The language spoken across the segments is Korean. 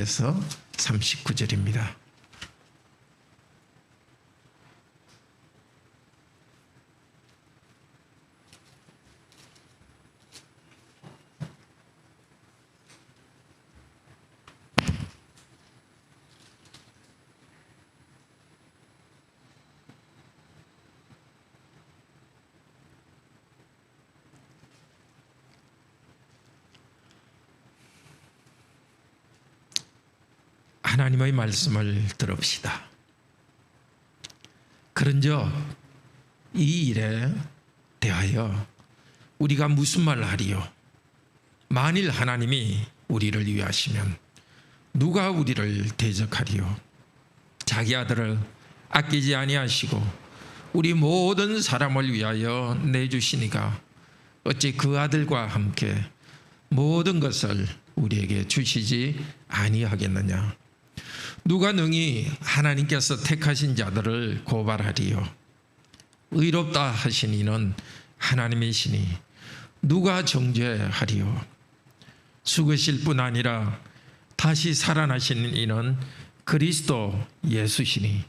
28절에서 39절입니다. 하나님의 말씀을 들읍시다. 그런즉 이 일에 대하여 우리가 무슨 말을 하리요? 만일 하나님이 우리를 위하시면 누가 우리를 대적하리요? 자기 아들을 아끼지 아니하시고 우리 모든 사람을 위하여 내주시니가 어찌 그 아들과 함께 모든 것을 우리에게 주시지 아니하겠느냐? 누가 능히 하나님께서 택하신 자들을 고발하리요? 의롭다 하신 이는 하나님이시니 누가 정죄하리요? 죽으실 뿐 아니라 다시 살아나신 이는 그리스도 예수시니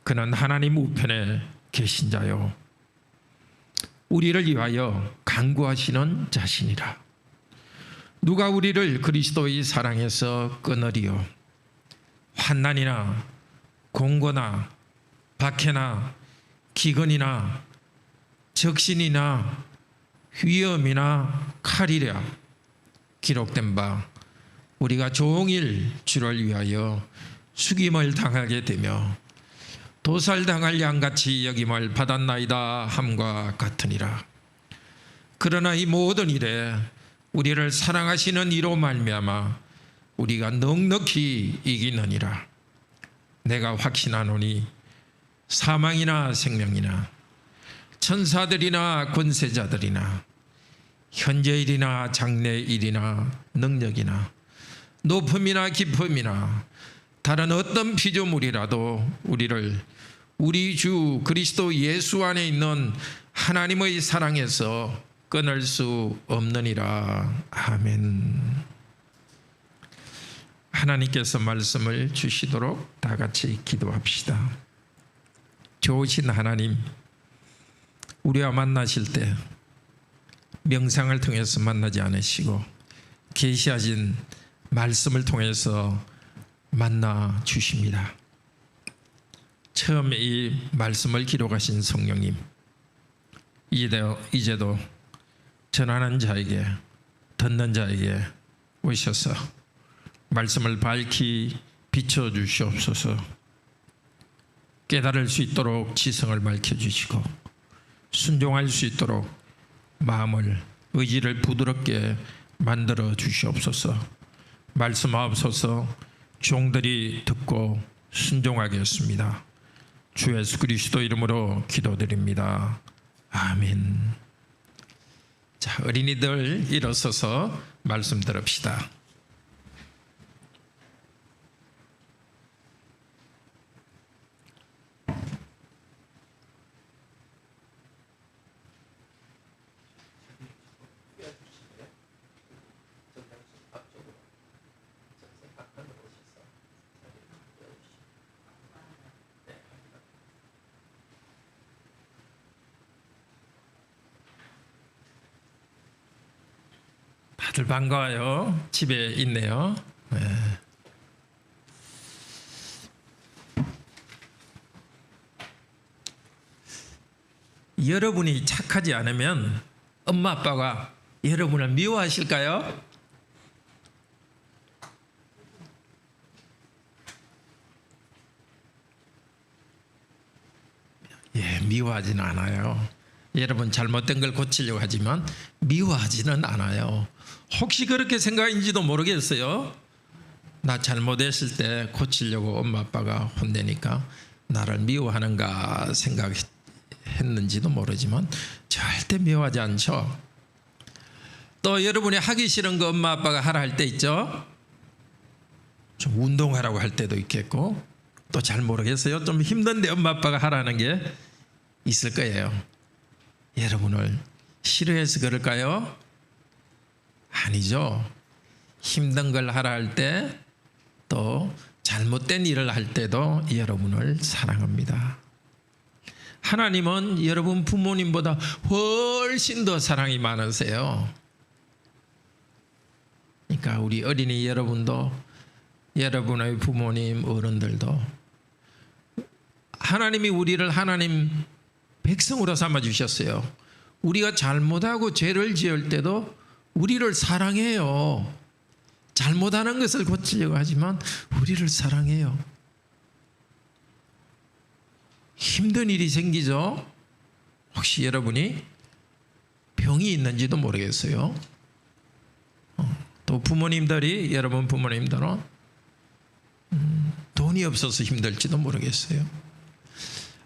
그는 하나님 우편에 계신 자요 우리를 위하여 간구하시는 자시니라. 누가 우리를 그리스도의 사랑에서 끊으리요? 환난이나 공고나 박해나 기근이나 적신이나 위험이나 칼이랴. 기록된 바 우리가 종일 주를 위하여 죽임을 당하게 되며 도살당할 양같이 여김을 받았나이다 함과 같으니라. 그러나 이 모든 일에 우리를 사랑하시는 이로 말미암아 우리가 넉넉히 이기느니라. 내가 확신하노니 사망이나 생명이나 천사들이나 권세자들이나 현재일이나 장래일이나 능력이나 높음이나 깊음이나 다른 어떤 피조물이라도 우리를 우리 주 그리스도 예수 안에 있는 하나님의 사랑에서 끊을 수 없느니라. 아멘. 하나님께서 말씀을 주시도록 다 같이 기도합시다. 좋으신 하나님, 우리와 만나실 때 명상을 통해서 만나지 않으시고 계시하신 말씀을 통해서 만나 주십니다. 처음에 이 말씀을 기록하신 성령님, 이제도 전하는 자에게 듣는 자에게 오셔서 말씀을 밝히 비춰주시옵소서. 깨달을 수 있도록 지성을 밝혀주시고 순종할 수 있도록 마음을 의지를 부드럽게 만들어 주시옵소서. 말씀하옵소서. 종들이 듣고 순종하겠습니다. 주 예수 그리스도 이름으로 기도드립니다. 아멘. 자, 어린이들 일어서서 말씀 들읍시다. 다들 반가워요. 집에 있네요. 네. 여러분이 착하지 않으면 엄마 아빠가 여러분을 미워하실까요? 예, 미워하지는 않아요. 여러분 잘못된 걸 고치려고 하지만 미워하지는 않아요. 혹시 그렇게 생각인지도 모르겠어요. 나 잘못했을 때 고치려고 엄마 아빠가 혼내니까 나를 미워하는가 생각했는지도 모르지만 절대 미워하지 않죠. 또 여러분이 하기 싫은 거 엄마 아빠가 하라 할 때 있죠. 좀 운동하라고 할 때도 있겠고, 또 잘 모르겠어요. 좀 힘든데 엄마 아빠가 하라는 게 있을 거예요. 여러분을 싫어해서 그럴까요? 아니죠. 힘든 걸 하라 할 때 또 잘못된 일을 할 때도 여러분을 사랑합니다. 하나님은 여러분 부모님보다 훨씬 더 사랑이 많으세요. 그러니까 우리 어린이 여러분도, 여러분의 부모님, 어른들도 하나님이 우리를 하나님 백성으로 삼아주셨어요. 우리가 잘못하고 죄를 지을 때도 우리를 사랑해요. 잘못하는 것을 고치려고 하지만 우리를 사랑해요. 힘든 일이 생기죠. 혹시 여러분이 병이 있는지도 모르겠어요. 또 부모님들이, 여러분 부모님들은 돈이 없어서 힘들지도 모르겠어요.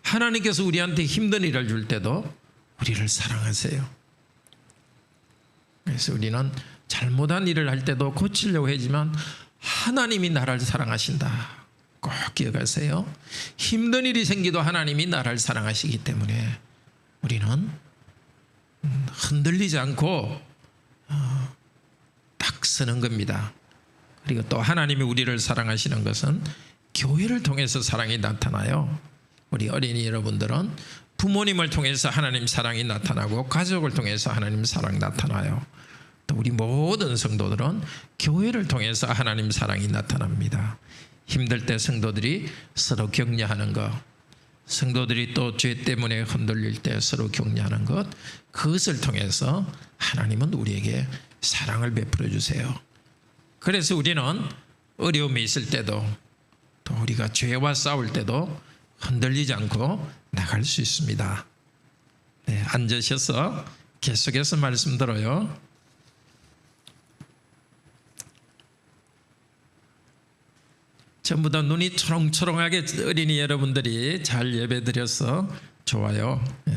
하나님께서 우리한테 힘든 일을 줄 때도 우리를 사랑하세요. 그래서 우리는 잘못한 일을 할 때도 고치려고 하지만 하나님이 나를 사랑하신다. 꼭 기억하세요. 힘든 일이 생기도 하나님이 나를 사랑하시기 때문에 우리는 흔들리지 않고 딱 서는 겁니다. 그리고 또 하나님이 우리를 사랑하시는 것은 교회를 통해서 사랑이 나타나요. 우리 어린이 여러분들은 부모님을 통해서 하나님 사랑이 나타나고 가족을 통해서 하나님 사랑이 나타나요. 또 우리 모든 성도들은 교회를 통해서 하나님 사랑이 나타납니다. 힘들 때 성도들이 서로 격려하는 것, 성도들이 또 죄 때문에 흔들릴 때 서로 격려하는 것, 그것을 통해서 하나님은 우리에게 사랑을 베풀어 주세요. 그래서 우리는 어려움이 있을 때도, 또 우리가 죄와 싸울 때도 흔들리지 않고 나갈 수 있습니다. 네, 앉으셔서 계속해서 말씀 들어요. 전부 다 눈이 초롱초롱하게 어린이 여러분들이 잘 예배드려서 좋아요. 예.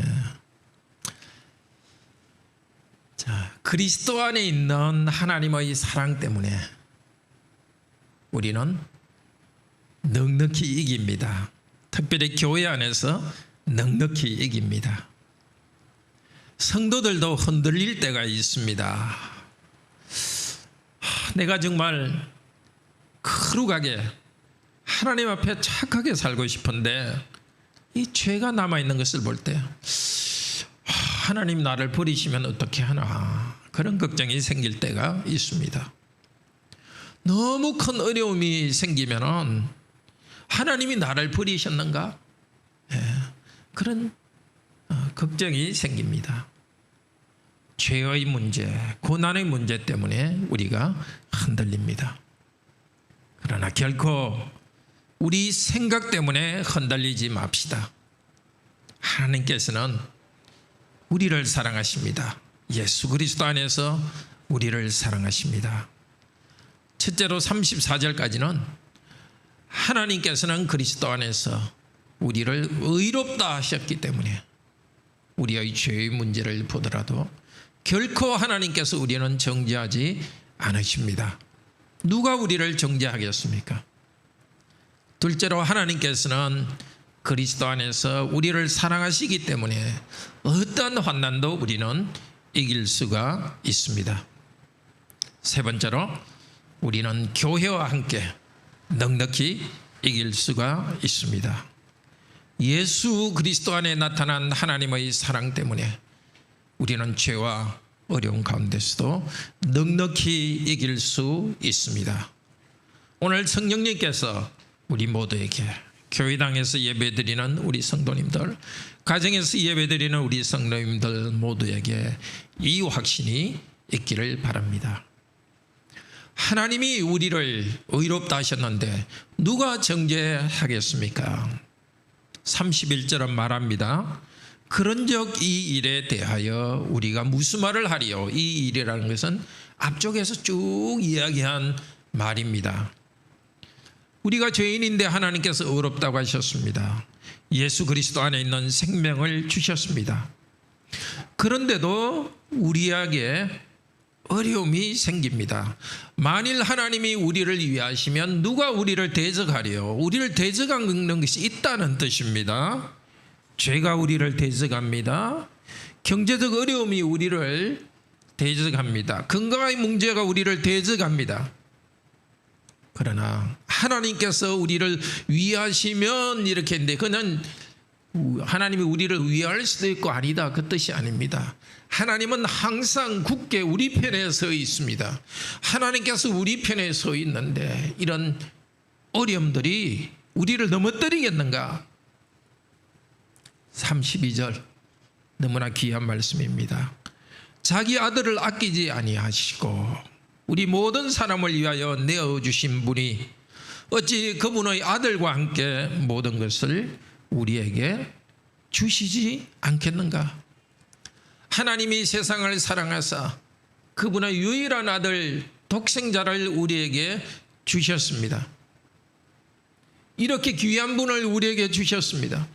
자, 그리스도 안에 있는 하나님의 사랑 때문에 우리는 넉넉히 이깁니다. 특별히 교회 안에서 넉넉히 이깁니다. 성도들도 흔들릴 때가 있습니다. 내가 정말 거룩하게 하나님 앞에 착하게 살고 싶은데 이 죄가 남아있는 것을 볼 때 하나님 나를 버리시면 어떻게 하나, 그런 걱정이 생길 때가 있습니다. 너무 큰 어려움이 생기면은 하나님이 나를 버리셨는가? 그런 걱정이 생깁니다. 죄의 문제, 고난의 문제 때문에 우리가 흔들립니다. 그러나 결코 우리 생각 때문에 흔들리지 맙시다. 하나님께서는 우리를 사랑하십니다. 예수 그리스도 안에서 우리를 사랑하십니다. 첫째로 34절까지는 하나님께서는 그리스도 안에서 우리를 의롭다 하셨기 때문에 우리의 죄의 문제를 보더라도 결코 하나님께서 우리는 정죄하지 않으십니다. 누가 우리를 정죄하겠습니까? 둘째로 하나님께서는 그리스도 안에서 우리를 사랑하시기 때문에 어떤 환난도 우리는 이길 수가 있습니다. 세 번째로 우리는 교회와 함께 넉넉히 이길 수가 있습니다. 예수 그리스도 안에 나타난 하나님의 사랑 때문에 우리는 죄와 어려움 가운데서도 넉넉히 이길 수 있습니다. 오늘 성령님께서 우리 모두에게, 교회당에서 예배드리는 우리 성도님들, 가정에서 예배드리는 우리 성도님들 모두에게 이 확신이 있기를 바랍니다. 하나님이 우리를 의롭다 하셨는데 누가 정죄하겠습니까? 31절은 말합니다. 그런즉 이 일에 대하여 우리가 무슨 말을 하리요? 이 일이라는 것은 앞쪽에서 쭉 이야기한 말입니다. 우리가 죄인인데 하나님께서 의롭다고 하셨습니다. 예수 그리스도 안에 있는 생명을 주셨습니다. 그런데도 우리에게 어려움이 생깁니다. 만일 하나님이 우리를 위하시면 누가 우리를 대적하리요? 우리를 대적하는 것이 있다는 뜻입니다. 죄가 우리를 대적합니다. 경제적 어려움이 우리를 대적합니다. 건강의 문제가 우리를 대적합니다. 그러나 하나님께서 우리를 위하시면 이렇게 했는데, 그는 하나님이 우리를 위할 수도 있고 아니다, 그 뜻이 아닙니다. 하나님은 항상 굳게 우리 편에 서 있습니다. 하나님께서 우리 편에 서 있는데 이런 어려움들이 우리를 넘어뜨리겠는가? 32절 너무나 귀한 말씀입니다. 자기 아들을 아끼지 아니하시고 우리 모든 사람을 위하여 내어주신 분이 어찌 그분의 아들과 함께 모든 것을 우리에게 주시지 않겠는가? 하나님이 세상을 사랑하사 그분의 유일한 아들 독생자를 우리에게 주셨습니다. 이렇게 귀한 분을 우리에게 주셨습니다.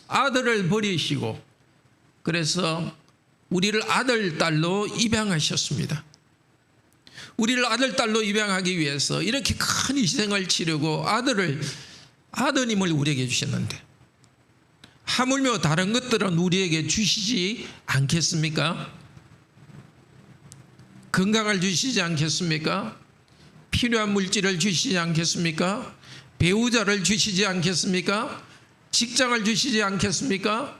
아들을 버리시고 그래서 우리를 아들, 딸로 입양하셨습니다. 우리를 아들, 딸로 입양하기 위해서 이렇게 큰 희생을 치르고 아드님을 우리에게 주셨는데 하물며 다른 것들은 우리에게 주시지 않겠습니까? 건강을 주시지 않겠습니까? 필요한 물질을 주시지 않겠습니까? 배우자를 주시지 않겠습니까? 직장을 주시지 않겠습니까?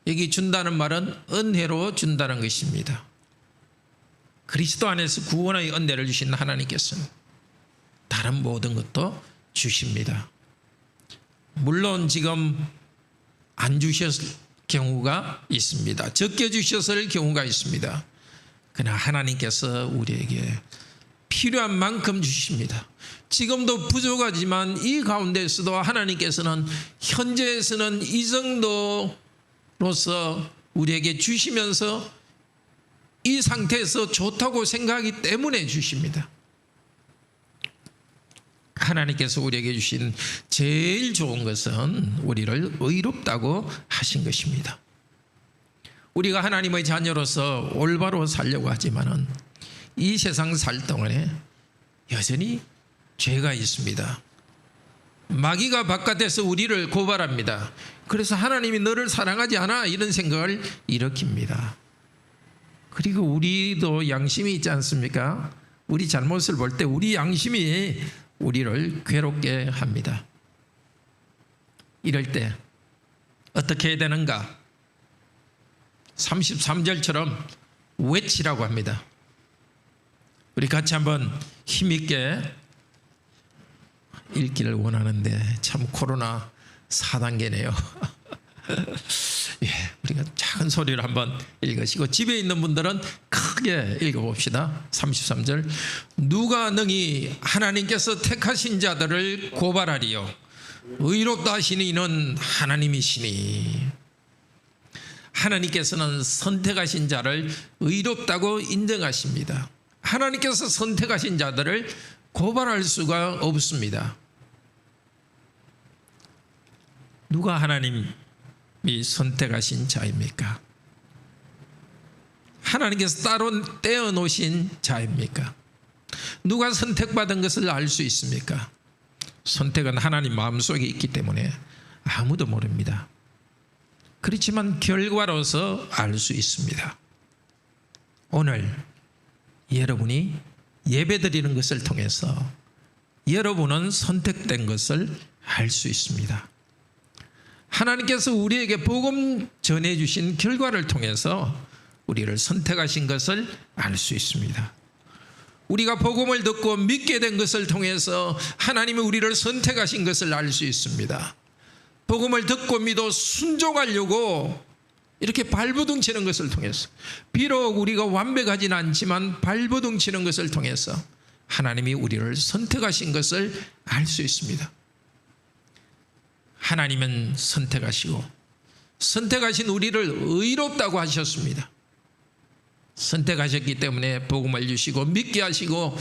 여기 준다는 말은 은혜로 준다는 것입니다. 그리스도 안에서 구원의 은혜를 주신 하나님께서는 다른 모든 것도 주십니다. 물론 지금 안 주셨을 경우가 있습니다. 적게 주셨을 경우가 있습니다. 그러나 하나님께서 우리에게 필요한 만큼 주십니다. 지금도 부족하지만 이 가운데서도 하나님께서는 현재에서는 이 정도로서 우리에게 주시면서 이 상태에서 좋다고 생각하기 때문에 주십니다. 하나님께서 우리에게 주신 제일 좋은 것은 우리를 의롭다고 하신 것입니다. 우리가 하나님의 자녀로서 올바로 살려고 하지만은 이 세상 살 동안에 여전히 죄가 있습니다. 마귀가 바깥에서 우리를 고발합니다. 그래서 하나님이 너를 사랑하지 않아 이런 생각을 일으킵니다. 그리고 우리도 양심이 있지 않습니까? 우리 잘못을 볼 때 우리 양심이 우리를 괴롭게 합니다. 이럴 때 어떻게 해야 되는가? 33절처럼 외치라고 합니다. 우리 같이 한번 힘있게 읽기를 원하는데 참 코로나 4단계네요. 예, 우리가 작은 소리로 한번 읽으시고 집에 있는 분들은 크게 읽어봅시다. 33절 누가 능히 하나님께서 택하신 자들을 고발하리요 의롭다 하시니 이는 하나님이시니. 하나님께서는 선택하신 자를 의롭다고 인정하십니다. 하나님께서 선택하신 자들을 고발할 수가 없습니다. 누가 하나님이 선택하신 자입니까? 하나님께서 따로 떼어놓으신 자입니까? 누가 선택받은 것을 알 수 있습니까? 선택은 하나님 마음속에 있기 때문에 아무도 모릅니다. 그렇지만 결과로서 알 수 있습니다. 오늘 여러분이 예배드리는 것을 통해서 여러분은 선택된 것을 알 수 있습니다. 하나님께서 우리에게 복음 전해주신 결과를 통해서 우리를 선택하신 것을 알 수 있습니다. 우리가 복음을 듣고 믿게 된 것을 통해서 하나님이 우리를 선택하신 것을 알 수 있습니다. 복음을 듣고 믿어 순종하려고 이렇게 발버둥 치는 것을 통해서, 비록 우리가 완벽하진 않지만 발버둥 치는 것을 통해서 하나님이 우리를 선택하신 것을 알 수 있습니다. 하나님은 선택하시고 선택하신 우리를 의롭다고 하셨습니다. 선택하셨기 때문에 복음을 주시고 믿게 하시고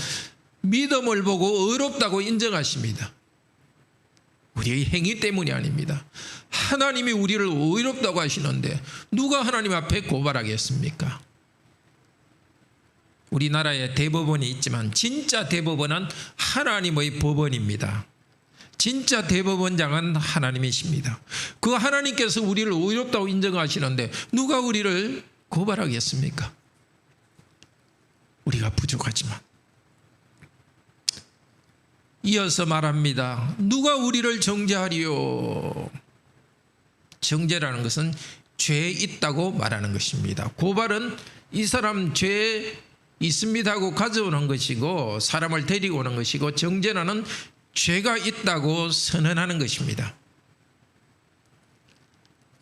믿음을 보고 의롭다고 인정하십니다. 우리의 행위 때문이 아닙니다. 하나님이 우리를 의롭다고 하시는데 누가 하나님 앞에 고발하겠습니까? 우리나라에 대법원이 있지만 진짜 대법원은 하나님의 법원입니다. 진짜 대법원장은 하나님이십니다. 그 하나님께서 우리를 의롭다고 인정하시는데 누가 우리를 고발하겠습니까? 우리가 부족하지만 이어서 말합니다. 누가 우리를 정죄하리요? 정죄라는 것은 죄 있다고 말하는 것입니다. 고발은 이 사람 죄 있습니다 하고 가져오는 것이고 사람을 데리고 오는 것이고, 정죄라는 죄가 있다고 선언하는 것입니다.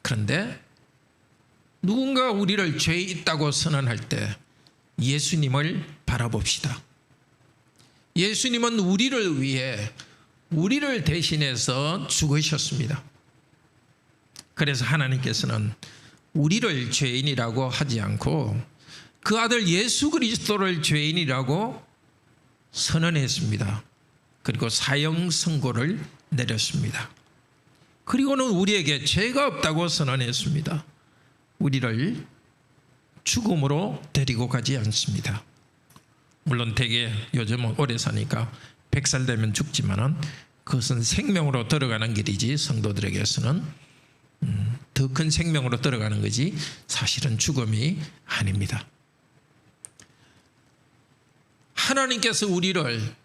그런데 누군가 우리를 죄 있다고 선언할 때 예수님을 바라봅시다. 예수님은 우리를 위해 우리를 대신해서 죽으셨습니다. 그래서 하나님께서는 우리를 죄인이라고 하지 않고 그 아들 예수 그리스도를 죄인이라고 선언했습니다. 그리고 사형 선고를 내렸습니다. 그리고는 우리에게 죄가 없다고 선언했습니다. 우리를 죽음으로 데리고 가지 않습니다. 물론 대개 요즘은 오래 사니까 100살 되면 죽지만은 그것은 생명으로 들어가는 길이지, 성도들에게서는 더 큰 생명으로 들어가는 거지 사실은 죽음이 아닙니다. 하나님께서 우리를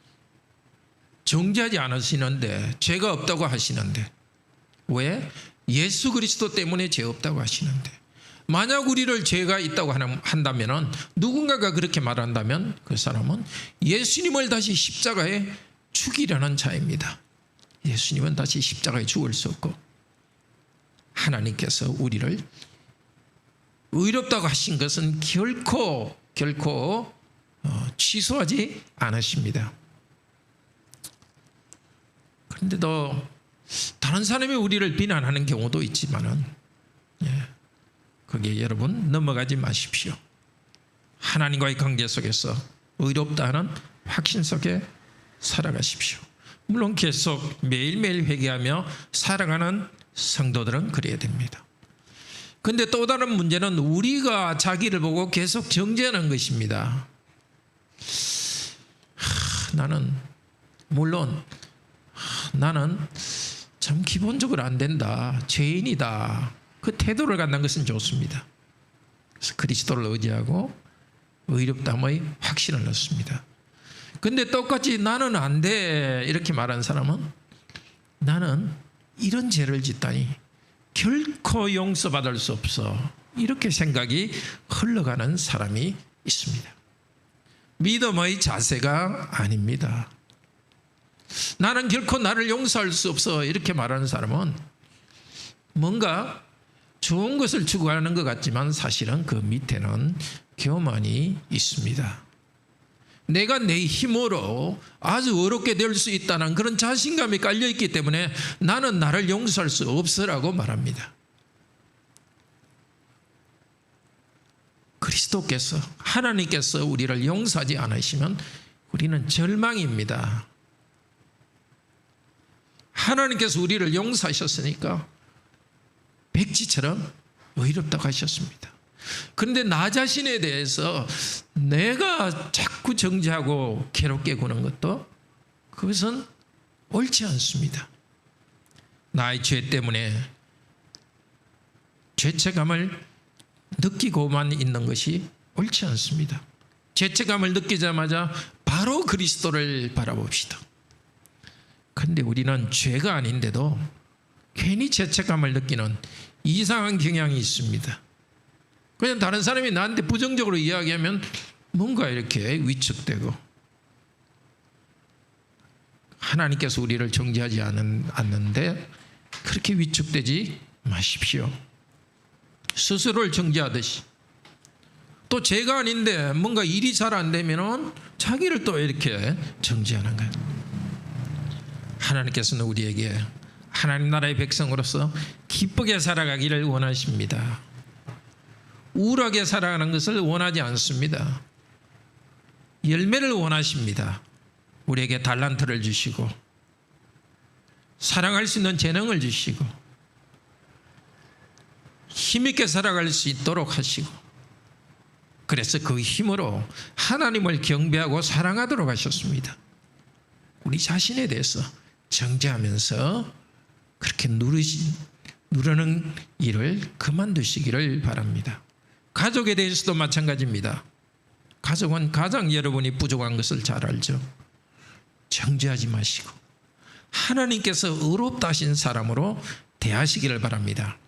정죄하지 않으시는데, 죄가 없다고 하시는데, 왜? 예수 그리스도 때문에 죄 없다고 하시는데, 만약 우리를 죄가 있다고 한다면, 누군가가 그렇게 말한다면 그 사람은 예수님을 다시 십자가에 죽이려는 자입니다. 예수님은 다시 십자가에 죽을 수 없고, 하나님께서 우리를 의롭다고 하신 것은 결코 취소하지 않으십니다. 그런데도 다른 사람이 우리를 비난하는 경우도 있지만은, 거기에 여러분 넘어가지 마십시오. 하나님과의 관계 속에서 의롭다 하는 확신 속에 살아가십시오. 물론 계속 매일매일 회개하며 살아가는 성도들은 그래야 됩니다. 그런데 또 다른 문제는 우리가 자기를 보고 계속 정죄하는 것입니다. 나는 참 기본적으로 안 된다, 죄인이다, 그 태도를 갖는 것은 좋습니다. 그래서 그리스도를 의지하고 의롭다함의 확신을 넣습니다. 그런데 똑같이 나는 안 돼 이렇게 말하는 사람은, 나는 이런 죄를 짓다니 결코 용서받을 수 없어, 이렇게 생각이 흘러가는 사람이 있습니다. 믿음의 자세가 아닙니다. 나는 결코 나를 용서할 수 없어 이렇게 말하는 사람은 뭔가 좋은 것을 추구하는 것 같지만 사실은 그 밑에는 교만이 있습니다. 내가 내 힘으로 아주 어렵게 될 수 있다는 그런 자신감이 깔려있기 때문에 나는 나를 용서할 수 없으라고 말합니다. 그리스도께서, 하나님께서 우리를 용서하지 않으시면 우리는 절망입니다. 하나님께서 우리를 용서하셨으니까 백지처럼 의롭다고 하셨습니다. 그런데 나 자신에 대해서 내가 자꾸 정죄하고 괴롭게 구는 것도, 그것은 옳지 않습니다. 나의 죄 때문에 죄책감을 느끼고만 있는 것이 옳지 않습니다. 죄책감을 느끼자마자 바로 그리스도를 바라봅시다. 그런데 우리는 죄가 아닌데도 괜히 죄책감을 느끼는 이상한 경향이 있습니다. 그냥 다른 사람이 나한테 부정적으로 이야기하면 뭔가 이렇게 위축되고, 하나님께서 우리를 정죄하지 않는데 그렇게 위축되지 마십시오. 스스로를 정죄하듯이, 또 죄가 아닌데 뭔가 일이 잘 안 되면 자기를 또 이렇게 정죄하는 거예요. 하나님께서는 우리에게 하나님 나라의 백성으로서 기쁘게 살아가기를 원하십니다. 우울하게 살아가는 것을 원하지 않습니다. 열매를 원하십니다. 우리에게 달란트를 주시고 사랑할 수 있는 재능을 주시고 힘있게 살아갈 수 있도록 하시고, 그래서 그 힘으로 하나님을 경배하고 사랑하도록 하셨습니다. 우리 자신에 대해서 정죄하면서 그렇게 누르는 일을 그만두시기를 바랍니다. 가족에 대해서도 마찬가지입니다. 가족은 가장 여러분이 부족한 것을 잘 알죠. 정죄하지 마시고 하나님께서 의롭다 하신 사람으로 대하시기를 바랍니다.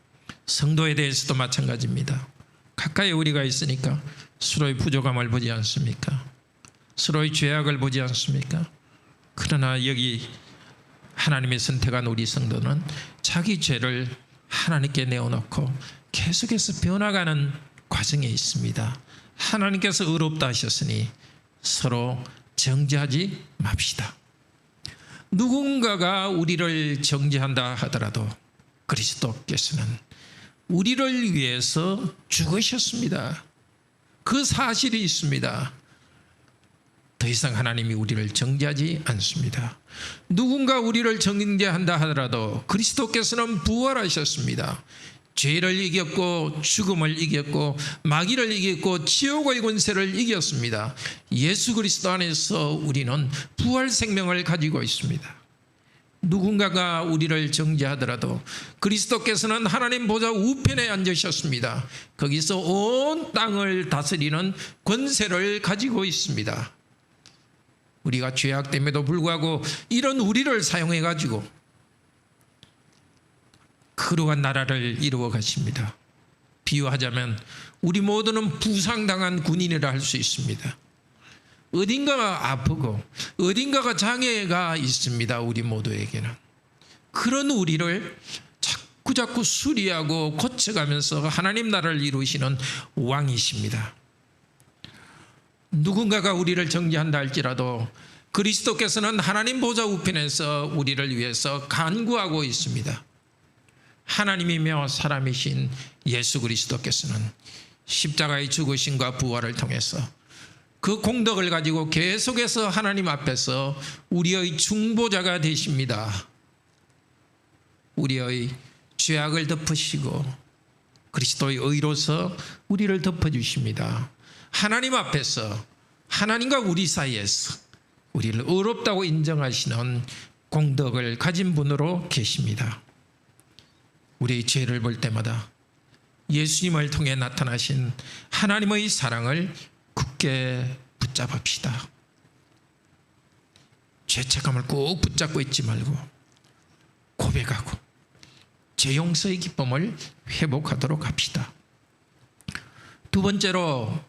성도에 대해서도 마찬가지입니다. 가까이 우리가 있으니까 서로의 부족함을 보지 않습니까? 서로의 죄악을 보지 않습니까? 그러나 여기 하나님의 선택한 우리 성도는 자기 죄를 하나님께 내어놓고 계속해서 변화가는 과정에 있습니다. 하나님께서 의롭다 하셨으니 서로 정죄하지 맙시다. 누군가가 우리를 정죄한다 하더라도 그리스도께서는 우리를 위해서 죽으셨습니다. 그 사실이 있습니다. 더 이상 하나님이 우리를 정죄하지 않습니다. 누군가 우리를 정죄한다 하더라도 그리스도께서는 부활하셨습니다. 죄를 이겼고 죽음을 이겼고 마귀를 이겼고 지옥의 권세를 이겼습니다. 예수 그리스도 안에서 우리는 부활 생명을 가지고 있습니다. 누군가가 우리를 정죄하더라도 그리스도께서는 하나님 보좌 우편에 앉으셨습니다. 거기서 온 땅을 다스리는 권세를 가지고 있습니다. 우리가 죄악됨에도 불구하고 이런 우리를 사용해 가지고 거룩한 나라를 이루어 가십니다. 비유하자면 우리 모두는 부상당한 군인이라 할 수 있습니다. 어딘가가 아프고 어딘가가 장애가 있습니다. 우리 모두에게는. 그런 우리를 자꾸 수리하고 고쳐가면서 하나님 나라를 이루시는 왕이십니다. 누군가가 우리를 정죄한다 할지라도 그리스도께서는 하나님 보좌 우편에서 우리를 위해서 간구하고 있습니다. 하나님이며 사람이신 예수 그리스도께서는 십자가의 죽으심과 부활을 통해서 그 공덕을 가지고 계속해서 하나님 앞에서 우리의 중보자가 되십니다. 우리의 죄악을 덮으시고 그리스도의 의로서 우리를 덮어주십니다. 하나님 앞에서 하나님과 우리 사이에서 우리를 의롭다고 인정하시는 공덕을 가진 분으로 계십니다. 우리의 죄를 볼 때마다 예수님을 통해 나타나신 하나님의 사랑을 굳게 붙잡읍시다. 죄책감을 꼭 붙잡고 있지 말고 고백하고 죄 용서의 기쁨을 회복하도록 합시다. 두 번째로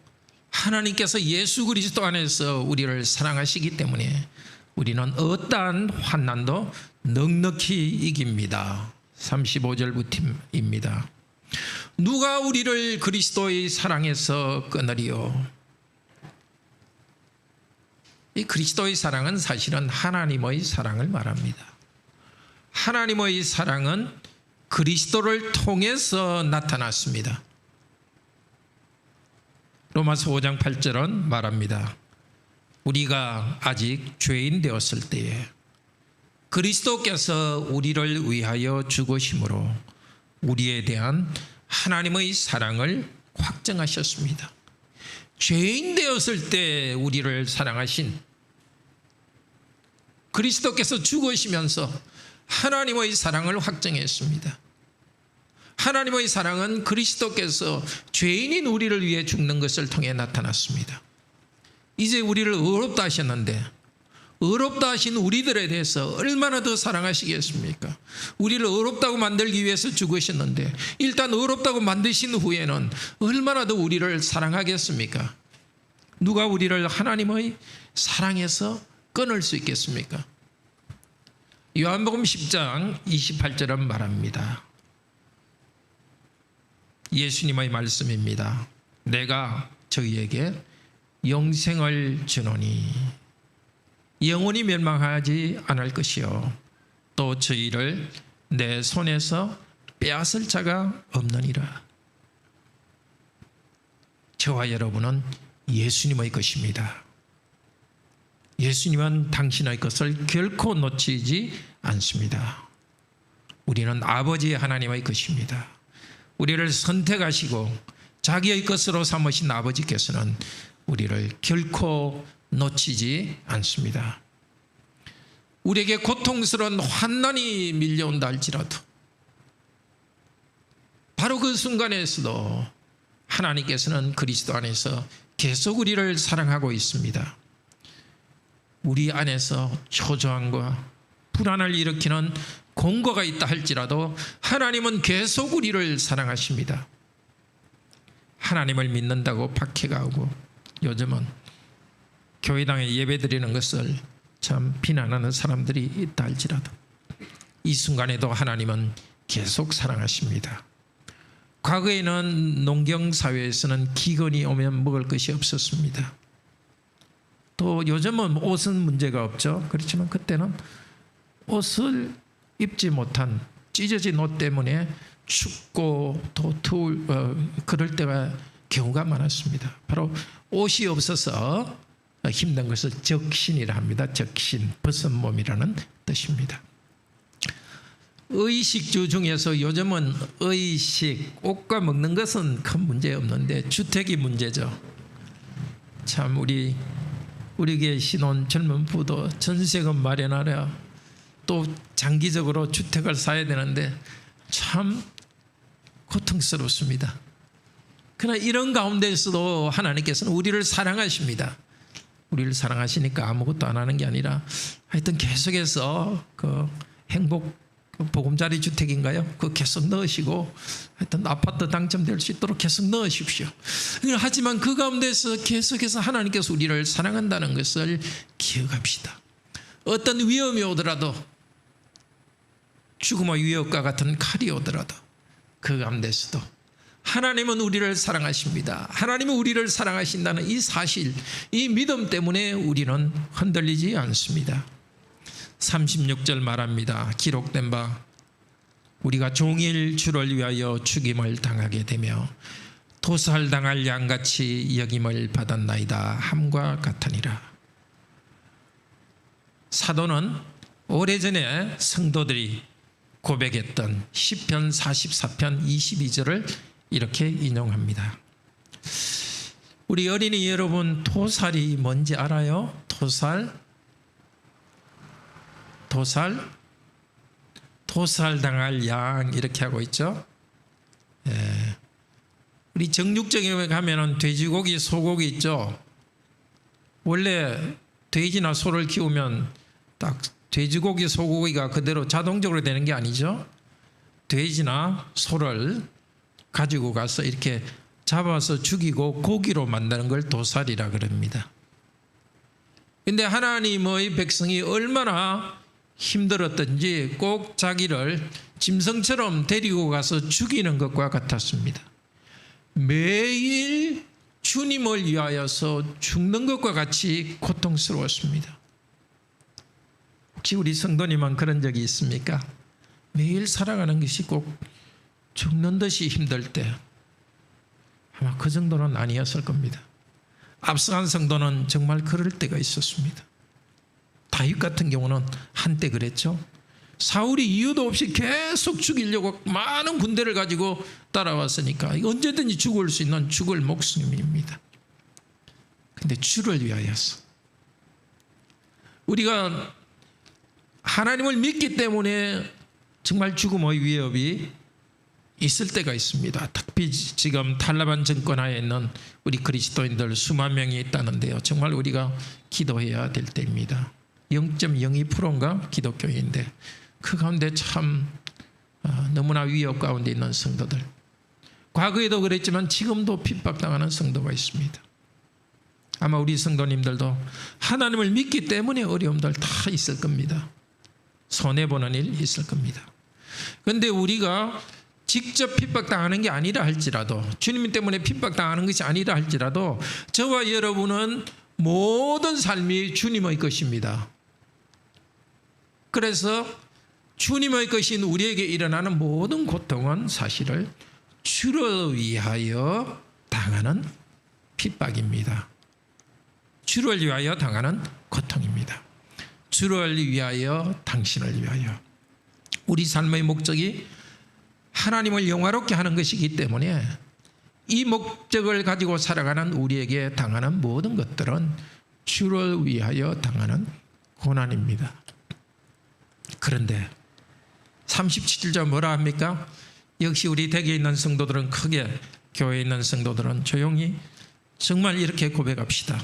하나님께서 예수 그리스도 안에서 우리를 사랑하시기 때문에 우리는 어떠한 환난도 넉넉히 이깁니다. 35절부터입니다. 누가 우리를 그리스도의 사랑에서 끊으리요? 이 그리스도의 사랑은 사실은 하나님의 사랑을 말합니다. 하나님의 사랑은 그리스도를 통해서 나타났습니다. 로마서 5장 8절은 말합니다. 우리가 아직 죄인 되었을 때에 그리스도께서 우리를 위하여 죽으심으로 우리에 대한 하나님의 사랑을 확증하셨습니다. 죄인 되었을 때 우리를 사랑하신 그리스도께서 죽으시면서 하나님의 사랑을 확증했습니다. 하나님의 사랑은 그리스도께서 죄인인 우리를 위해 죽는 것을 통해 나타났습니다. 이제 우리를 의롭다 하셨는데 의롭다 하신 우리들에 대해서 얼마나 더 사랑하시겠습니까? 우리를 의롭다고 만들기 위해서 죽으셨는데 일단 의롭다고 만드신 후에는 얼마나 더 우리를 사랑하겠습니까? 누가 우리를 하나님의 사랑에서 끊을 수 있겠습니까? 요한복음 10장 28절은 말합니다. 예수님의 말씀입니다. 내가 저희에게 영생을 주노니 영원히 멸망하지 않을 것이요 또 저희를 내 손에서 빼앗을 자가 없느니라. 저와 여러분은 예수님의 것입니다. 예수님은 당신의 것을 결코 놓치지 않습니다. 우리는 아버지 하나님의 것입니다. 우리를 선택하시고 자기의 것으로 삼으신 아버지께서는 우리를 결코 놓치지 않습니다. 우리에게 고통스러운 환난이 밀려온다 할지라도 바로 그 순간에서도 하나님께서는 그리스도 안에서 계속 우리를 사랑하고 있습니다. 우리 안에서 초조함과 불안을 일으키는 공고가 있다 할지라도 하나님은 계속 우리를 사랑하십니다. 하나님을 믿는다고 박해가 오고 요즘은 교회당에 예배드리는 것을 참 비난하는 사람들이 있다 할지라도 이 순간에도 하나님은 계속 사랑하십니다. 과거에는 농경사회에서는 기근이 오면 먹을 것이 없었습니다. 또 요즘은 옷은 문제가 없죠. 그렇지만 그때는 옷을 입지 못한 찢어진 옷 때문에 춥고 또 그럴 때가 경우가 많았습니다. 바로 옷이 없어서 힘든 것을 적신이라 합니다. 적신, 벗은 몸이라는 뜻입니다. 의식주 중에서 요즘은 의식, 옷과 먹는 것은 큰 문제 없는데 주택이 문제죠. 참 우리에게 신혼 젊은 부도 전세금 마련하려 또 장기적으로 주택을 사야 되는데 참 고통스럽습니다. 그러나 이런 가운데서도 하나님께서는 우리를 사랑하십니다. 우리를 사랑하시니까 아무것도 안 하는 게 아니라 하여튼 계속해서 그 행복 보금자리 주택인가요? 그 계속 넣으시고 하여튼 아파트 당첨될 수 있도록 계속 넣으십시오. 하지만 그 가운데서 계속해서 하나님께서 우리를 사랑한다는 것을 기억합시다. 어떤 위험이 오더라도 죽음의 위협과 같은 칼이 오더라도 그 가운데서도 하나님은 우리를 사랑하십니다. 하나님은 우리를 사랑하신다는 이 사실, 이 믿음 때문에 우리는 흔들리지 않습니다. 36절 말합니다. 기록된 바 우리가 종일 주를 위하여 죽임을 당하게 되며 도살당할 양같이 여김을 받았나이다 함과 같으니라. 사도는 오래전에 성도들이 고백했던 시편 44편 22절을 이렇게 인용합니다. 우리 어린이 여러분, 도살이 뭔지 알아요? 도살당할 양 이렇게 하고 있죠. 예. 우리 정육점에 가면은 돼지고기, 소고기 있죠. 원래 돼지나 소를 키우면 딱 돼지고기, 소고기가 그대로 자동적으로 되는 게 아니죠. 돼지나 소를 가지고 가서 이렇게 잡아서 죽이고 고기로 만드는 걸 도살이라 그럽니다. 그런데 하나님의 백성이 얼마나 힘들었던지 꼭 자기를 짐승처럼 데리고 가서 죽이는 것과 같았습니다. 매일 주님을 위하여서 죽는 것과 같이 고통스러웠습니다. 혹시 우리 성도님은 그런 적이 있습니까? 매일 살아가는 것이 꼭 죽는 듯이 힘들 때 아마 그 정도는 아니었을 겁니다. 앞서간 성도는 정말 그럴 때가 있었습니다. 다윗 같은 경우는 한때 그랬죠. 사울이 이유도 없이 계속 죽이려고 많은 군대를 가지고 따라왔으니까 언제든지 죽을 수 있는 죽을 목숨입니다. 근데 주를 위하여서 우리가 하나님을 믿기 때문에 정말 죽음의 위협이 있을 때가 있습니다. 특히 지금 탈레반 정권 하에 있는 우리 그리스도인들 수만 명이 있다는데요. 정말 우리가 기도해야 될 때입니다. 0.02%인가 기독교인데 그 가운데 참 너무나 위협 가운데 있는 성도들, 과거에도 그랬지만 지금도 핍박당하는 성도가 있습니다. 아마 우리 성도님들도 하나님을 믿기 때문에 어려움들 다 있을 겁니다. 손해보는 일 있을 겁니다. 그런데 우리가 직접 핍박당하는 게 아니라 할지라도, 주님 때문에 핍박당하는 것이 아니라 할지라도 저와 여러분은 모든 삶이 주님의 것입니다. 그래서 주님의 것인 우리에게 일어나는 모든 고통은 사실을 주를 위하여 당하는 핍박입니다. 주를 위하여 당하는 고통입니다. 주를 위하여, 당신을 위하여. 우리 삶의 목적이 하나님을 영화롭게 하는 것이기 때문에 이 목적을 가지고 살아가는 우리에게 당하는 모든 것들은 주를 위하여 당하는 고난입니다. 그런데 37절 뭐라 합니까? 역시 우리 댁에 있는 성도들은, 크게 교회에 있는 성도들은 조용히 정말 이렇게 고백합시다.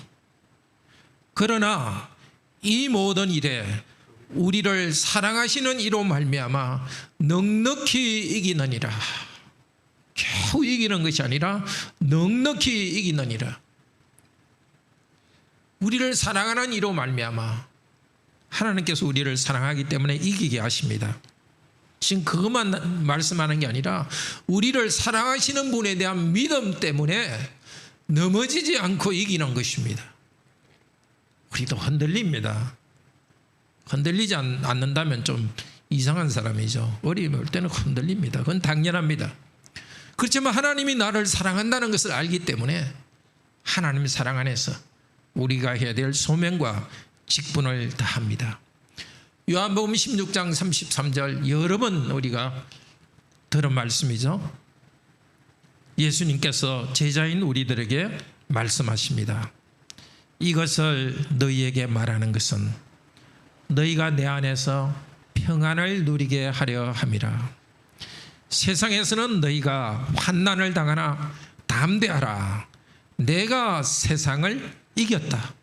그러나 이 모든 일에 우리를 사랑하시는 이로 말미암아 넉넉히 이기느니라. 겨우 이기는 것이 아니라 넉넉히 이기느니라. 우리를 사랑하는 이로 말미암아 하나님께서 우리를 사랑하기 때문에 이기게 하십니다. 지금 그것만 말씀하는 게 아니라 우리를 사랑하시는 분에 대한 믿음 때문에 넘어지지 않고 이기는 것입니다. 우리도 흔들립니다. 흔들리지 않는다면 좀 이상한 사람이죠. 어려움이 올 때는 흔들립니다. 그건 당연합니다. 그렇지만 하나님이 나를 사랑한다는 것을 알기 때문에 하나님의 사랑 안에서 우리가 해야 될 소명과 직분을 다합니다. 요한복음 16장 33절 여러 번 우리가 들은 말씀이죠. 예수님께서 제자인 우리들에게 말씀하십니다. 이것을 너희에게 말하는 것은 너희가 내 안에서 평안을 누리게 하려 함이라. 세상에서는 너희가 환난을 당하나 담대하라. 내가 세상을 이겼다.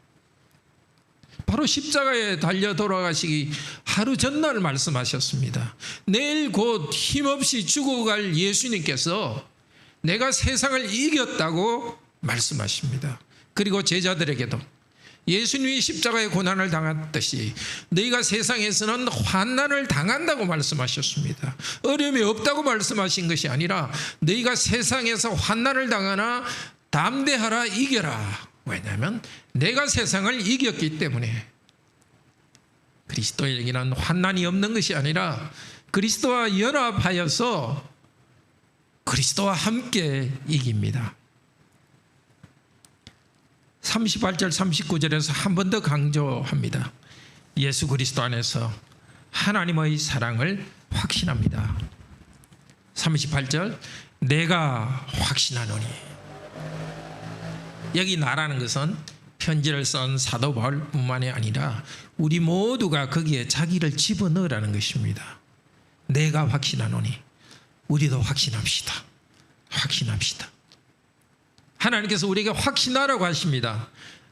바로 십자가에 달려 돌아가시기 하루 전날 말씀하셨습니다. 내일 곧 힘없이 죽어갈 예수님께서 내가 세상을 이겼다고 말씀하십니다. 그리고 제자들에게도 예수님이 십자가의 고난을 당했듯이 너희가 세상에서는 환난을 당한다고 말씀하셨습니다. 어려움이 없다고 말씀하신 것이 아니라 너희가 세상에서 환난을 당하나 담대하라, 이겨라. 왜냐하면 내가 세상을 이겼기 때문에. 그리스도에게는 환난이 없는 것이 아니라 그리스도와 연합하여서 그리스도와 함께 이깁니다. 38절 39절에서 한 번 더 강조합니다. 예수 그리스도 안에서 하나님의 사랑을 확신합니다. 38절 내가 확신하노니. 여기 나라는 것은 편지를 쓴 사도 바울뿐만이 아니라 우리 모두가 거기에 자기를 집어넣으라는 것입니다. 내가 확신하노니. 우리도 확신합시다. 확신합시다. 하나님께서 우리에게 확신하라고 하십니다.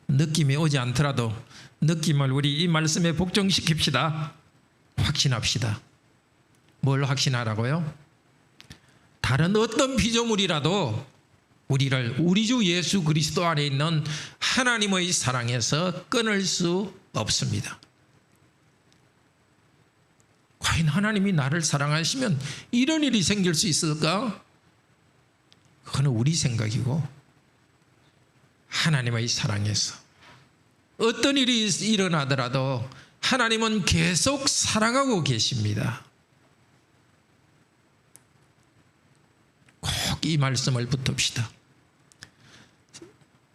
느낌이 오지 않더라도 느낌을 우리 이 말씀에 복종시킵시다. 확신합시다. 뭘 확신하라고요? 다른 어떤 피조물이라도 우리를 우리 주 예수 그리스도 안에 있는 하나님의 사랑에서 끊을 수 없습니다. 과연 하나님이 나를 사랑하시면 이런 일이 생길 수 있을까? 그건 우리 생각이고 하나님의 사랑에서 어떤 일이 일어나더라도 하나님은 계속 사랑하고 계십니다. 꼭 이 말씀을 붙듭시다.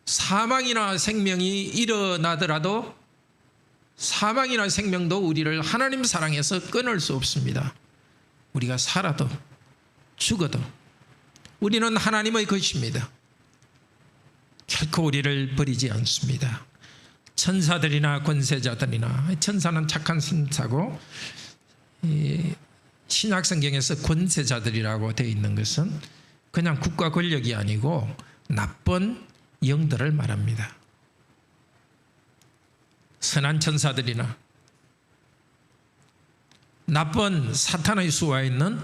사망이나 생명이 일어나더라도 사망이나 생명도 우리를 하나님 사랑에서 끊을 수 없습니다. 우리가 살아도 죽어도 우리는 하나님의 것입니다. 결코 우리를 버리지 않습니다. 천사들이나 권세자들이나, 천사는 착한 천사고 신약 성경에서 권세자들이라고 되어 있는 것은 그냥 국가 권력이 아니고 나쁜 영들을 말합니다. 선한 천사들이나 나쁜 사탄의 수하에 있는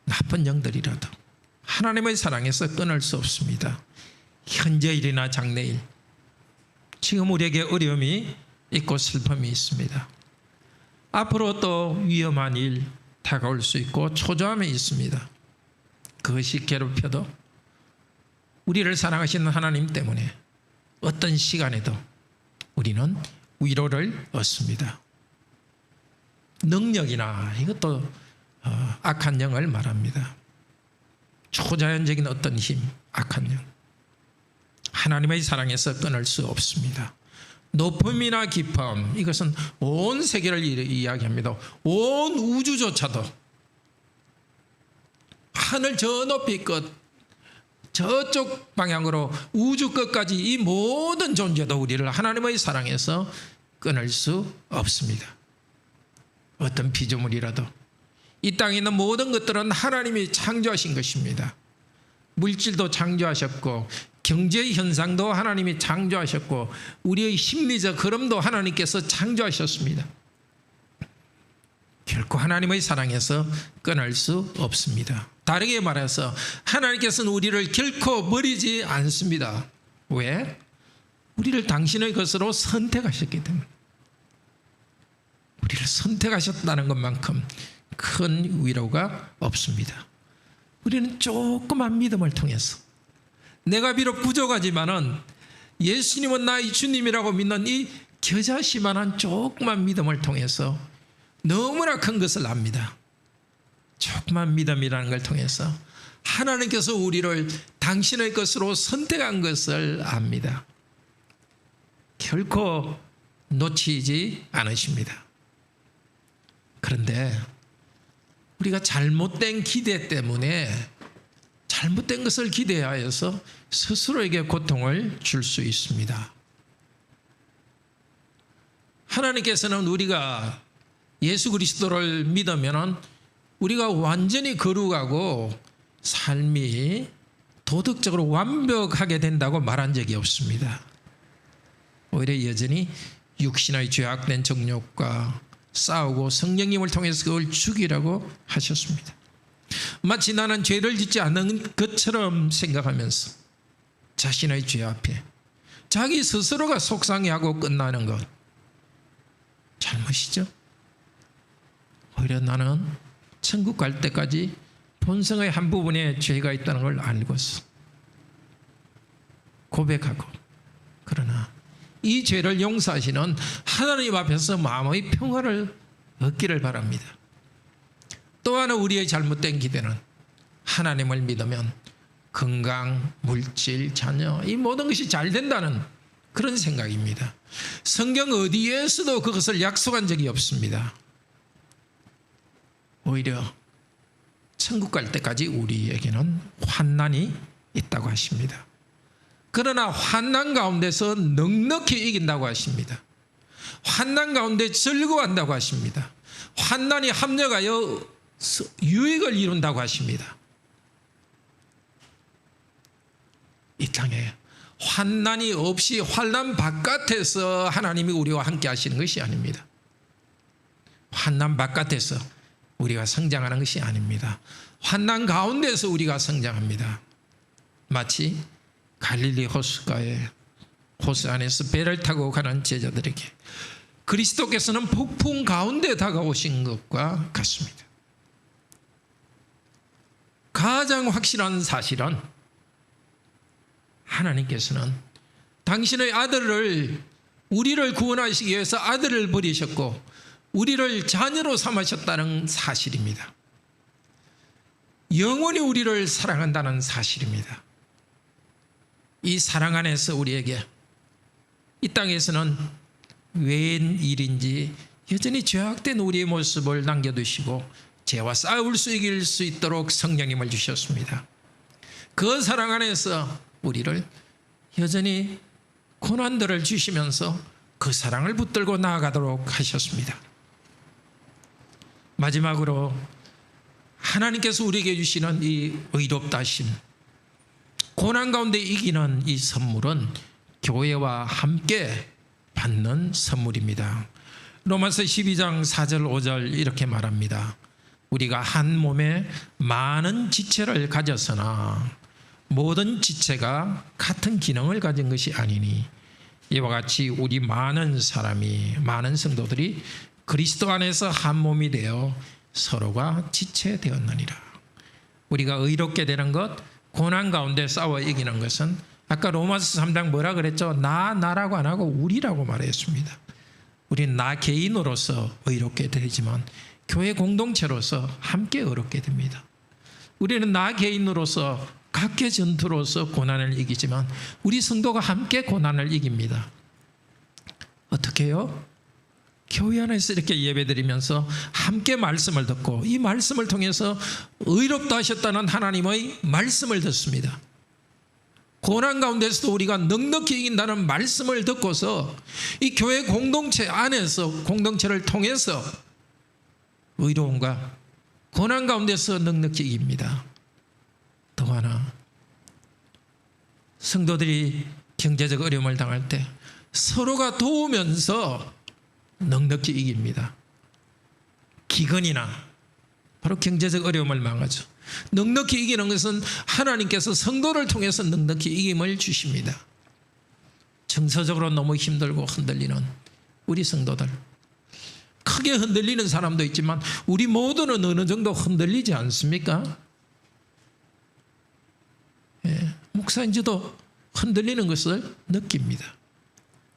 나쁜 영들이라도 하나님의 사랑에서 끊을 수 없습니다. 현재일이나 장래일, 지금 우리에게 어려움이 있고 슬픔이 있습니다. 앞으로 또 위험한 일 다가올 수 있고 초조함이 있습니다. 그것이 괴롭혀도 우리를 사랑하시는 하나님 때문에 어떤 시간에도 우리는 위로를 얻습니다. 능력이나 이것도 악한 영을 말합니다. 초자연적인 어떤 힘, 악한 영, 하나님의 사랑에서 끊을 수 없습니다. 높음이나 깊음, 이것은 온 세계를 이야기합니다. 온 우주조차도 하늘 저 높이 끝, 저쪽 방향으로 우주 끝까지 이 모든 존재도 우리를 하나님의 사랑에서 끊을 수 없습니다. 어떤 피조물이라도 이 땅에 있는 모든 것들은 하나님이 창조하신 것입니다. 물질도 창조하셨고 경제 현상도 하나님이 창조하셨고 우리의 심리적 흐름도 하나님께서 창조하셨습니다. 결코 하나님의 사랑에서 끊을 수 없습니다. 다르게 말해서 하나님께서는 우리를 결코 버리지 않습니다. 왜? 우리를 당신의 것으로 선택하셨기 때문에. 우리를 선택하셨다는 것만큼 큰 위로가 없습니다. 우리는 조그만 믿음을 통해서 내가 비록 부족하지만은 예수님은 나의 주님이라고 믿는 이 겨자씨만한 조그만 믿음을 통해서 너무나 큰 것을 압니다. 조그만 믿음이라는 걸 통해서 하나님께서 우리를 당신의 것으로 선택한 것을 압니다. 결코 놓치지 않으십니다. 그런데 우리가 잘못된 기대 때문에 잘못된 것을 기대하여서 스스로에게 고통을 줄 수 있습니다. 하나님께서는 우리가 예수 그리스도를 믿으면 우리가 완전히 거룩하고 삶이 도덕적으로 완벽하게 된다고 말한 적이 없습니다. 오히려 여전히 육신의 죄악된 정욕과 싸우고 성령님을 통해서 그걸 죽이라고 하셨습니다. 마치 나는 죄를 짓지 않는 것처럼 생각하면서 자신의 죄 앞에 자기 스스로가 속상해하고 끝나는 것 잘못이죠. 오히려 나는 천국 갈 때까지 본성의 한 부분에 죄가 있다는 걸 알고서 고백하고, 그러나 이 죄를 용서하시는 하나님 앞에서 마음의 평화를 얻기를 바랍니다. 또 하나 우리의 잘못된 기대는 하나님을 믿으면 건강, 물질, 자녀 이 모든 것이 잘 된다는 그런 생각입니다. 성경 어디에서도 그것을 약속한 적이 없습니다. 오히려 천국 갈 때까지 우리에게는 환난이 있다고 하십니다. 그러나 환난 가운데서 넉넉히 이긴다고 하십니다. 환난 가운데 즐거워한다고 하십니다. 환난이 합력하여 유익을 이룬다고 하십니다. 이 땅에 환난이 없이 환난 바깥에서 하나님이 우리와 함께 하시는 것이 아닙니다. 환난 바깥에서 우리가 성장하는 것이 아닙니다. 환난 가운데서 우리가 성장합니다. 마치 갈릴리 호수가에 호수 안에서 배를 타고 가는 제자들에게 그리스도께서는 폭풍 가운데 다가오신 것과 같습니다. 가장 확실한 사실은 하나님께서는 당신의 아들을 우리를 구원하시기 위해서 아들을 버리셨고 우리를 자녀로 삼으셨다는 사실입니다. 영원히 우리를 사랑한다는 사실입니다. 이 사랑 안에서 우리에게 이 땅에서는 웬 일인지 여전히 죄악된 우리의 모습을 남겨두시고 죄와 싸울 수 이길 수 있도록 성령님을 주셨습니다. 그 사랑 안에서 우리를 여전히 고난들을 주시면서 그 사랑을 붙들고 나아가도록 하셨습니다. 마지막으로 하나님께서 우리에게 주시는 이 의롭다 하심, 고난 가운데 이기는 이 선물은 교회와 함께 받는 선물입니다. 로마서 12장 4절 5절 이렇게 말합니다. 우리가 한 몸에 많은 지체를 가졌으나 모든 지체가 같은 기능을 가진 것이 아니니 이와 같이 우리 많은 사람이 많은 성도들이 그리스도 안에서 한 몸이 되어 서로가 지체되었느니라. 우리가 의롭게 되는 것, 고난 가운데 싸워 이기는 것은 아까 로마서 3장 뭐라 그랬죠? 나라고 안 하고 우리라고 말했습니다. 우리는 나 개인으로서 의롭게 되지만 교회 공동체로서 함께 의롭게 됩니다. 우리는 나 개인으로서 각계 전투로서 고난을 이기지만 우리 성도가 함께 고난을 이깁니다. 어떻게 해요? 교회 안에서 이렇게 예배드리면서 함께 말씀을 듣고 이 말씀을 통해서 의롭다 하셨다는 하나님의 말씀을 듣습니다. 고난 가운데서도 우리가 넉넉히 이긴다는 말씀을 듣고서 이 교회 공동체 안에서 공동체를 통해서 의로움과 고난 가운데서 넉넉히 이깁니다. 더 하나 성도들이 경제적 어려움을 당할 때 서로가 도우면서 넉넉히 이깁니다. 기근이나 바로 경제적 어려움을 망하죠. 넉넉히 이기는 것은 하나님께서 성도를 통해서 넉넉히 이김을 주십니다. 정서적으로 너무 힘들고 흔들리는 우리 성도들, 크게 흔들리는 사람도 있지만 우리 모두는 어느 정도 흔들리지 않습니까? 목사인지도 흔들리는 것을 느낍니다.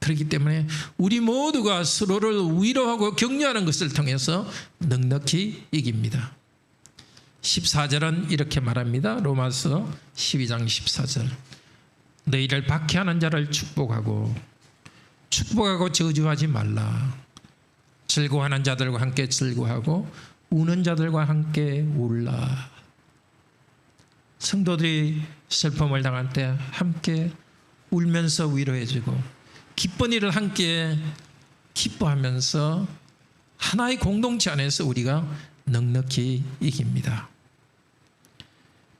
그렇기 때문에 우리 모두가 서로를 위로하고 격려하는 것을 통해서 넉넉히 이깁니다. 14절은 이렇게 말합니다. 로마서 12장 14절. 너희를 박해하는 자를 축복하고 저주하지 말라. 즐거워하는 자들과 함께 즐거워하고 우는 자들과 함께 울라. 성도들이 슬픔을 당할 때 함께 울면서 위로해주고 기쁜 일을 함께 기뻐하면서 하나의 공동체 안에서 우리가 넉넉히 이깁니다.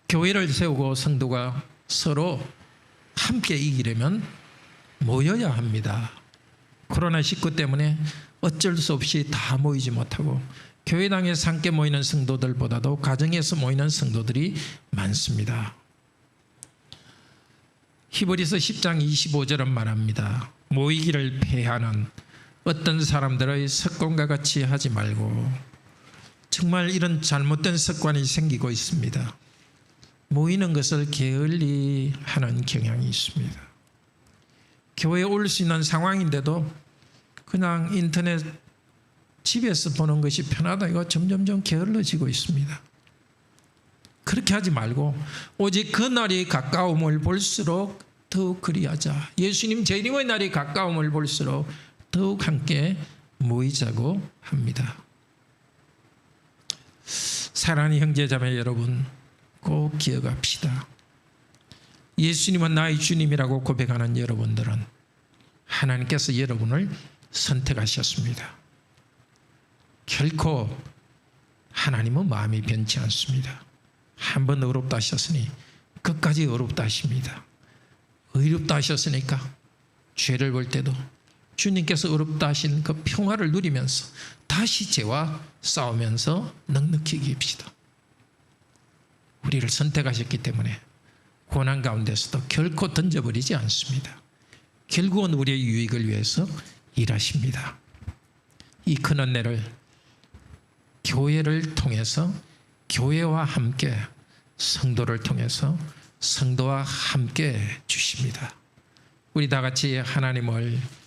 교회를 세우고 성도가 서로 함께 이기려면 모여야 합니다. 코로나19 때문에 어쩔 수 없이 다 모이지 못하고 교회당에서 함께 모이는 성도들보다도 가정에서 모이는 성도들이 많습니다. 히브리서 10장 25절은 말합니다. 모이기를 폐하는 어떤 사람들의 습관과 같이 하지 말고. 정말 이런 잘못된 습관이 생기고 있습니다. 모이는 것을 게을리 하는 경향이 있습니다. 교회에 올 수 있는 상황인데도 그냥 인터넷 집에서 보는 것이 편하다, 이거 점점점 게을러지고 있습니다. 그렇게 하지 말고 오직 그 날이 가까움을 볼수록 더욱 그리하자. 예수님 재림의 날이 가까움을 볼수록 더욱 함께 모이자고 합니다. 사랑하는 형제자매 여러분, 꼭 기억합시다. 예수님은 나의 주님이라고 고백하는 여러분들은 하나님께서 여러분을 선택하셨습니다. 결코 하나님은 마음이 변치 않습니다. 한번 어렵다 하셨으니 끝까지 어렵다 하십니다. 의롭다 하셨으니까 죄를 볼 때도 주님께서 어렵다 하신 그 평화를 누리면서 다시 죄와 싸우면서 넉넉히 이깁시다. 우리를 선택하셨기 때문에 고난 가운데서도 결코 던져버리지 않습니다. 결국은 우리의 유익을 위해서 일하십니다. 이 큰 은혜를 교회를 통해서, 교회와 함께 성도를 통해서 성도와 함께 주십니다. 우리 다 같이 하나님을